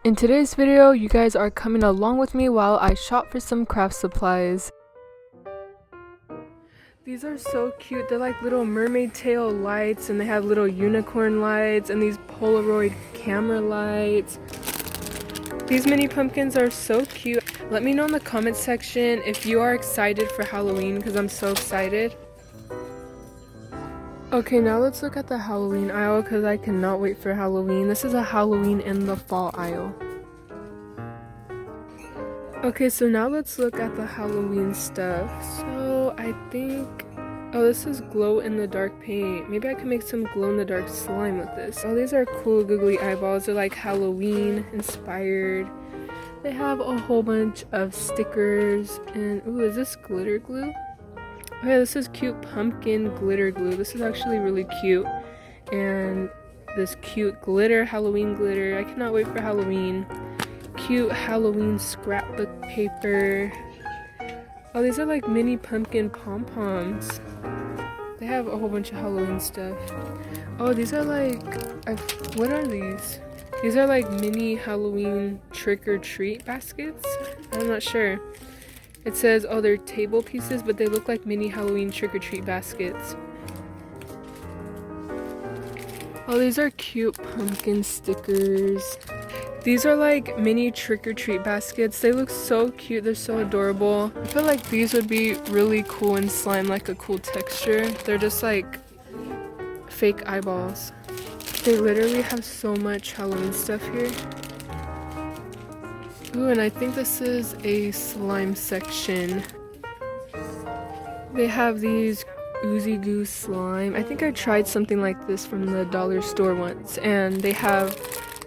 In today's video, you guys are coming along with me while I shop for some craft supplies. These are so cute. They're like little mermaid tail lights, and they have little unicorn lights and these Polaroid camera lights. These mini pumpkins are so cute. Let me know in the comment section if you are excited for Halloween, because I'm so excited. Okay, now let's look at the Halloween aisle because I cannot wait for Halloween. This is a Halloween in the fall aisle. Okay, so now let's look at the Halloween stuff. So I think, oh, this is glow in the dark paint. Maybe I can make some glow in the dark slime with this. Oh, these are cool googly eyeballs. They're like Halloween inspired. They have a whole bunch of stickers and, ooh, is this glitter glue? Okay, this is cute pumpkin glitter glue. This is actually really cute. And this cute glitter, Halloween glitter. I cannot wait for Halloween. Cute Halloween scrapbook paper. Oh, these are like mini pumpkin pom-poms. They have a whole bunch of Halloween stuff. Oh, these are like, what are these? These are like mini Halloween trick-or-treat baskets? I'm not sure. It says, oh, they're table pieces, but they look like mini Halloween trick-or-treat baskets. Oh, these are cute pumpkin stickers. These are like mini trick-or-treat baskets. They look so cute. They're so adorable. I feel like these would be really cool in slime, like a cool texture. They're just like fake eyeballs. They literally have so much Halloween stuff here. Ooh, and I think this is a slime section. They have these oozy goo slime. I think I tried something like this from the dollar store once, and they have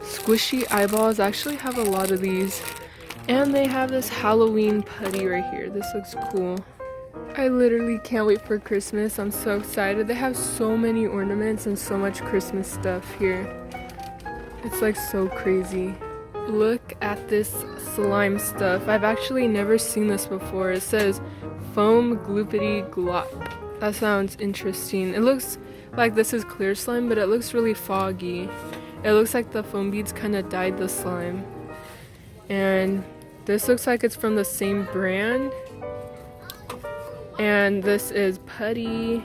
squishy eyeballs. I actually have a lot of these. And they have this Halloween putty right here. This looks cool. I literally can't wait for Christmas. I'm so excited. They have so many ornaments and so much Christmas stuff here. It's like so crazy. Look at this slime stuff. I've actually never seen this before. It says foam gloopity glop. That sounds interesting. It looks like this is clear slime, but it looks really foggy. It looks like the foam beads kind of dyed the slime. And this looks like it's from the same brand. And this is putty.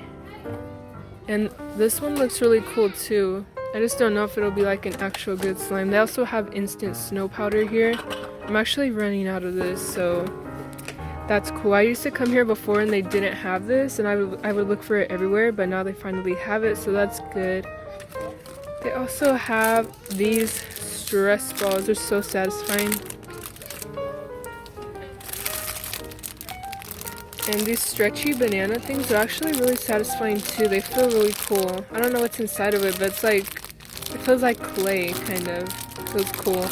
And this one looks really cool too. I just don't know if it'll be like an actual good slime. They also have instant snow powder here. I'm actually running out of this, so that's cool. I used to come here before and they didn't have this, and I would look for it everywhere, but now they finally have it, so that's good. They also have these stress balls. They're so satisfying. And these stretchy banana things are actually really satisfying too. They feel really cool. I don't know what's inside of it, but it's like, it feels like clay, kind of. It feels cool.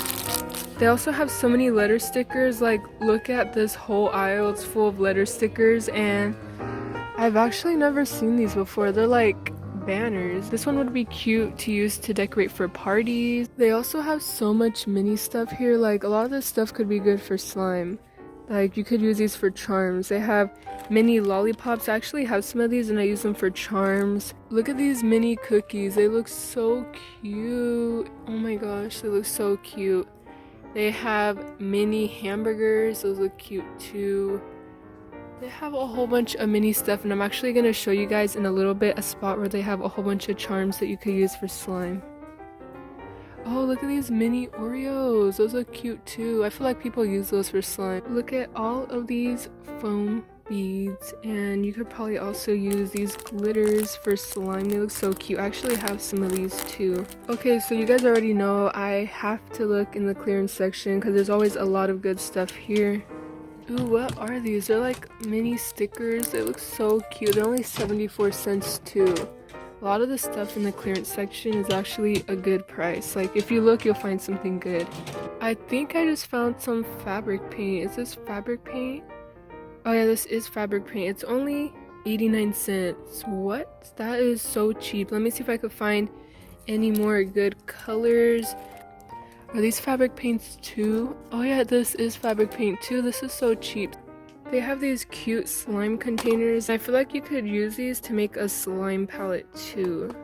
They also have so many letter stickers. Like, look at this whole aisle. It's full of letter stickers, and I've actually never seen these before. They're like banners. This one would be cute to use to decorate for parties. They also have so much mini stuff here. Like, a lot of this stuff could be good for slime. Like, you could use these for charms. They have mini lollipops. I actually have some of these and I use them for charms. Look at these mini cookies. They look so cute. Oh my gosh, they look so cute. They have mini hamburgers. Those look cute too. They have a whole bunch of mini stuff, and I'm actually going to show you guys in a little bit a spot where they have a whole bunch of charms that you could use for slime. Oh, look at these mini Oreos. Those look cute too. I feel like people use those for slime. Look at all of these foam beads, and you could probably also use these glitters for slime. They look so cute. I actually have some of these too. Okay, so you guys already know I have to look in the clearance section because there's always a lot of good stuff here. Ooh, what are these? They're like mini stickers. They look so cute. They're only 74 cents too. A lot of the stuff in the clearance section is actually a good price. Like, if you look, you'll find something good. I think I just found some fabric paint. Is this fabric paint? Oh yeah, this is fabric paint. It's only 89 cents. What? That is so cheap. Let me see if I could find any more good colors. Are these fabric paints too? Oh yeah, this is fabric paint too. This is so cheap. They have these cute slime containers. I feel like you could use these to make a slime palette too.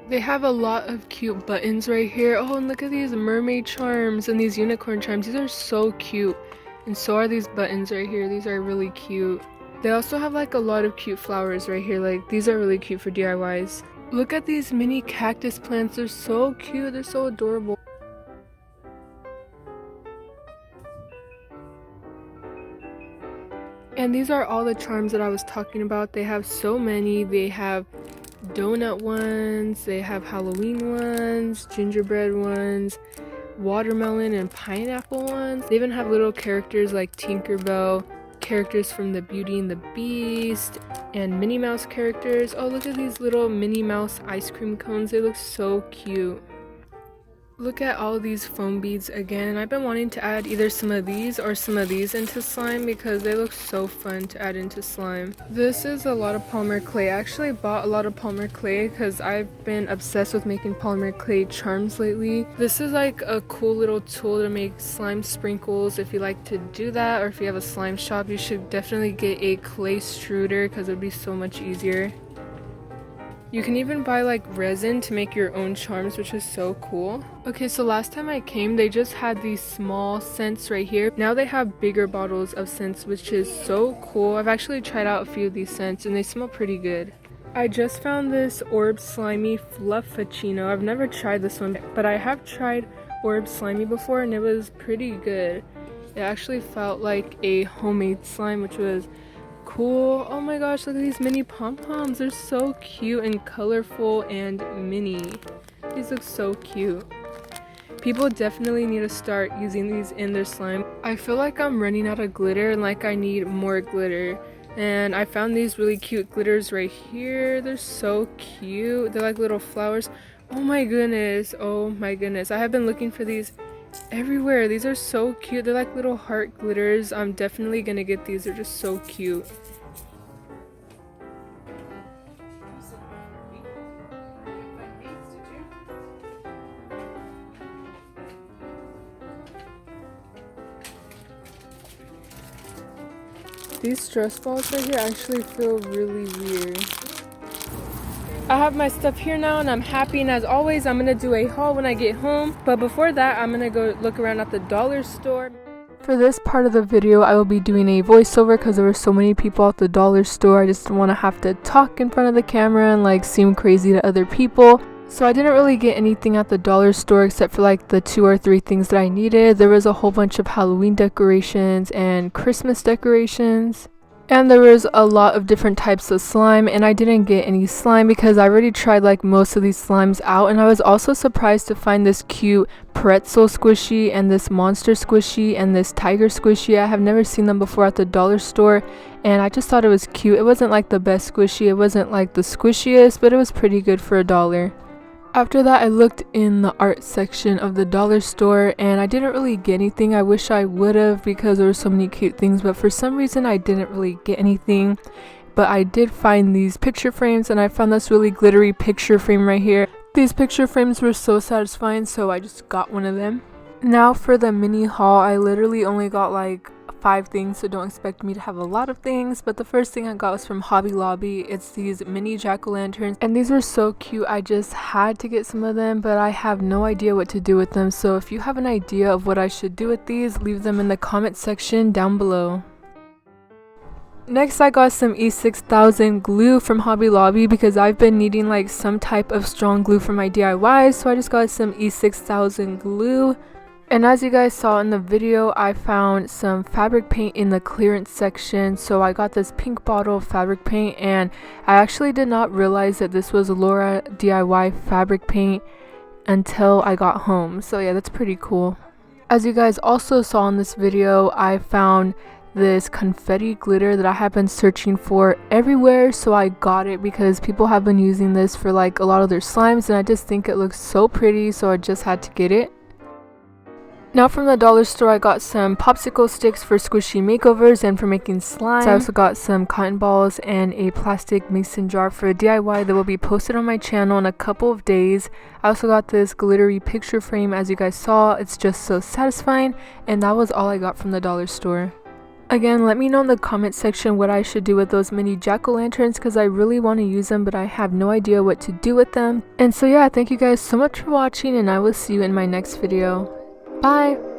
They have a lot of cute buttons right here. Oh, and look at these mermaid charms and these unicorn charms. These are so cute. And so are these buttons right here. These are really cute. They also have like a lot of cute flowers right here. Like these are really cute for DIYs. Look at these mini cactus plants. They're so cute. They're so adorable. And these are all the charms that I was talking about. They have so many. They have donut ones, they have Halloween ones, gingerbread ones, watermelon and pineapple ones. They even have little characters like Tinkerbell, characters from the Beauty and the Beast, and Minnie Mouse characters. Oh, look at these little Minnie Mouse ice cream cones. They look so cute. Look at all these foam beads again, and I've been wanting to add either some of these or some of these into slime because they look so fun to add into slime. This is a lot of polymer clay. I actually bought a lot of polymer clay because I've been obsessed with making polymer clay charms lately. This is like a cool little tool to make slime sprinkles. If you like to do that, or if you have a slime shop, you should definitely get a clay extruder because it would be so much easier. You can even buy like resin to make your own charms, which is so cool. Okay, so last time I came, they just had these small scents right here. Now they have bigger bottles of scents, which is so cool. I've actually tried out a few of these scents and they smell pretty good. I just found this Orb Slimy Fluffuccino. I've never tried this one, but I have tried Orb Slimy before and it was pretty good. It actually felt like a homemade slime, which was cool. Oh my gosh, look at these mini pom-poms. They're so cute and colorful and mini. These look so cute. People definitely need to start using these in their slime. I feel like I'm running out of glitter and like I need more glitter. And I found these really cute glitters right here. They're so cute. They're like little flowers. Oh my goodness. Oh my goodness. I have been looking for these everywhere. These are so cute. They're like little heart glitters. I'm definitely gonna get these. They're just so cute. These stress balls right here actually feel really weird. I have my stuff here now and I'm happy, and as always I'm gonna do a haul when I get home, but before that I'm gonna go look around at the dollar store. For this part of the video I will be doing a voiceover because there were so many people at the dollar store. I just didn't want to have to talk in front of the camera and like seem crazy to other people. So I didn't really get anything at the dollar store except for like the 2 or 3 things that I needed. There was a whole bunch of Halloween decorations and Christmas decorations. And there was a lot of different types of slime, and I didn't get any slime because I already tried like most of these slimes out. And I was also surprised to find this cute pretzel squishy and this monster squishy and this tiger squishy. I have never seen them before at the dollar store and I just thought it was cute. It wasn't like the best squishy, it wasn't like the squishiest, but it was pretty good for $1. After that, I looked in the art section of the dollar store and I didn't really get anything. I wish I would have because there were so many cute things, but for some reason I didn't really get anything. But I did find these picture frames and I found this really glittery picture frame right here. These picture frames were so satisfying, so I just got one of them. Now for the mini haul, I literally only got like 5 things, so don't expect me to have a lot of things, but the first thing I got was from Hobby Lobby. It's these mini jack-o'-lanterns and these were so cute. I just had to get some of them, but I have no idea what to do with them, so if you have an idea of what I should do with these, leave them in the comment section down below. Next, I got some E6000 glue from Hobby Lobby because I've been needing like some type of strong glue for my DIYs, so I just got some E6000 glue. And as you guys saw in the video, I found some fabric paint in the clearance section, so I got this pink bottle of fabric paint, and I actually did not realize that this was Laura DIY fabric paint until I got home. So yeah, that's pretty cool. As you guys also saw in this video, I found this confetti glitter that I have been searching for everywhere, so I got it because people have been using this for like a lot of their slimes and I just think it looks so pretty, so I just had to get it. Now from the dollar store, I got some popsicle sticks for squishy makeovers and for making slime. So I also got some cotton balls and a plastic mason jar for a DIY that will be posted on my channel in a couple of days. I also got this glittery picture frame, as you guys saw. It's just so satisfying, and that was all I got from the dollar store. Again, let me know in the comment section what I should do with those mini jack-o'-lanterns because I really want to use them, but I have no idea what to do with them. And so yeah, thank you guys so much for watching, and I will see you in my next video. Bye!